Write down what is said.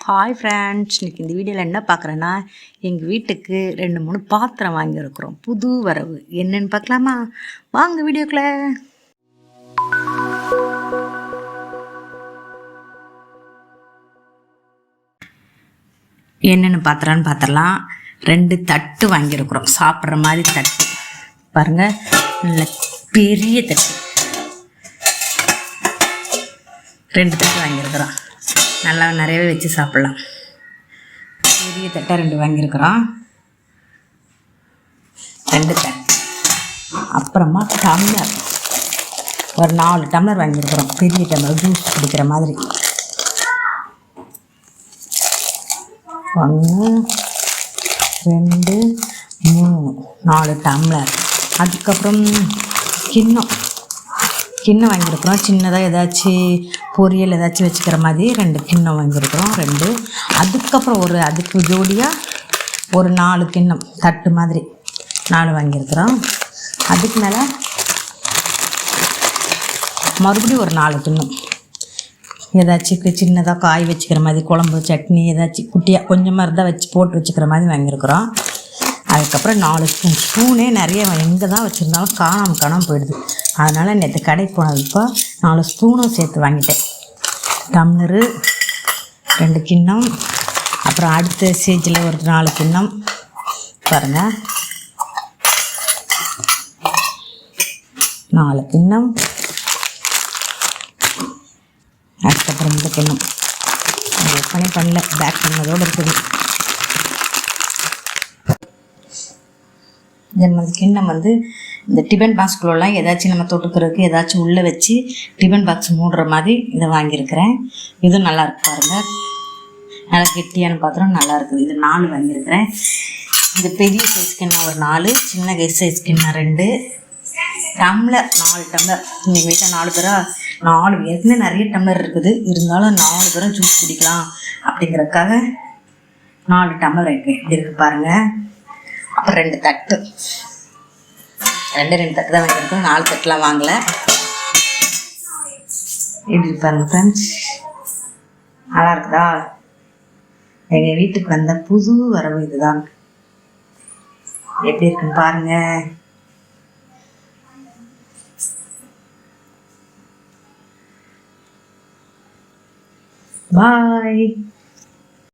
Hi friends, இன்றைக்கி இந்த வீடியோவில் என்ன பார்க்குறேன்னா, எங்கள் வீட்டுக்கு 2-3 பாத்திரம் வாங்கியிருக்கிறோம். புது வரவு என்னென்னு பார்க்கலாமா? வாங்க வீடியோக்குள்ளே. என்னென்னு பார்த்துடலாம். 2 தட்டு வாங்கியிருக்கிறோம், சாப்பிட்ற மாதிரி தட்டு. பாருங்கள், நல்ல பெரிய தட்டு. 2 தட்டு வாங்கியிருக்கிறோம், நல்லா நிறையவே வச்சு சாப்பிட்லாம். பெரிய தட்டை 2 வாங்கியிருக்கிறோம், 2 தட்டு. அப்புறமா டம்ளர் ஒரு 4 டம்ளர் வாங்கியிருக்கிறோம், பெரிய டம்ளர் ஜூஸ் குடிக்கிற மாதிரி. 1 2 3 4 டம்ளர். அதுக்கப்புறம் கிண்ணம் வாங்கியிருக்கிறோம், சின்னதாக ஏதாச்சும் பொரியல் ஏதாச்சும் வச்சுக்கிற மாதிரி 2 கிண்ணம் வாங்கியிருக்கிறோம். 2. அதுக்கப்புறம் அதுக்கு ஜோடியாக ஒரு 4 கிண்ணம் தட்டு மாதிரி 4 வாங்கியிருக்கிறோம். அதுக்கு மேலே மறுபடியும் ஒரு 4 கிண்ணம் ஏதாச்சும் சின்னதாக காய் வச்சுக்கிற மாதிரி, குழம்பு சட்னி ஏதாச்சும் குட்டியாக கொஞ்சமாக இருந்தால் வச்சு போட்டு வச்சுக்கிற மாதிரி வாங்கியிருக்கிறோம். அதுக்கப்புறம் 4 ஸ்பூனே நிறைய எங்கே தான் வச்சுருந்தாலும் காணாமல் போயிடுது. அதனால் நேற்று கடைக்கு போனதுப்போ 4 ஸ்பூனும் சேர்த்து வாங்கிட்டேன். டம்ளரு 2 கிண்ணம், அப்புறம் அடுத்த ஸ்டேஜில் ஒரு 4 கிண்ணம். பாருங்கள், 4 கிண்ணம். அதுக்கப்புறம் இந்த கிண்ணம் ஓப்பனே பண்ணல, பேக் பண்ணதோடு இருக்குது. இந்த மாதிரி கிண்ணம் இந்த டிஃபன் பாக்ஸ்குள்ளெலாம் ஏதாச்சும் நம்ம தொட்டுக்கிறதுக்கு ஏதாச்சும் உள்ளே வச்சு டிஃபன் பாக்ஸ் மூடுற மாதிரி இதை வாங்கியிருக்கிறேன். இதுவும் நல்லா இருக்கு பாருங்கள், நல்லா கெட்டியான பாத்திரம் நல்லா இருக்குது. இது 4 வாங்கியிருக்கிறேன். இந்த பெரிய சைஸ் கிண்ணம் ஒரு 4, சின்ன சைஸ் கிண்ணம் 2, டம்ளர் 4 டம்ளர். எங்கள் வீட்டில் 4 பேரா 4 ஏற்கனவே நிறைய டம்ளர் இருக்குது, இருந்தாலும் 4 பேரும் ஜூஸ் குடிக்கலாம் அப்படிங்கிறதுக்காக 4 டம்ளர் இருக்குது. இப்படி இருக்குது பாருங்கள். அப்புறம் 2 தட்டு, 2 தட்டு தான் வாங்கியிருக்கோம், 4 தட்டுலாம் வாங்கலை. எப்படி பாருங்கள் ஃப்ரெண்ட்ஸ், நல்லா இருக்குதா? எங்கள் வீட்டுக்கு வந்த புது வரவு இதுதான். எப்படி இருக்குன்னு பாருங்கள். பாய்.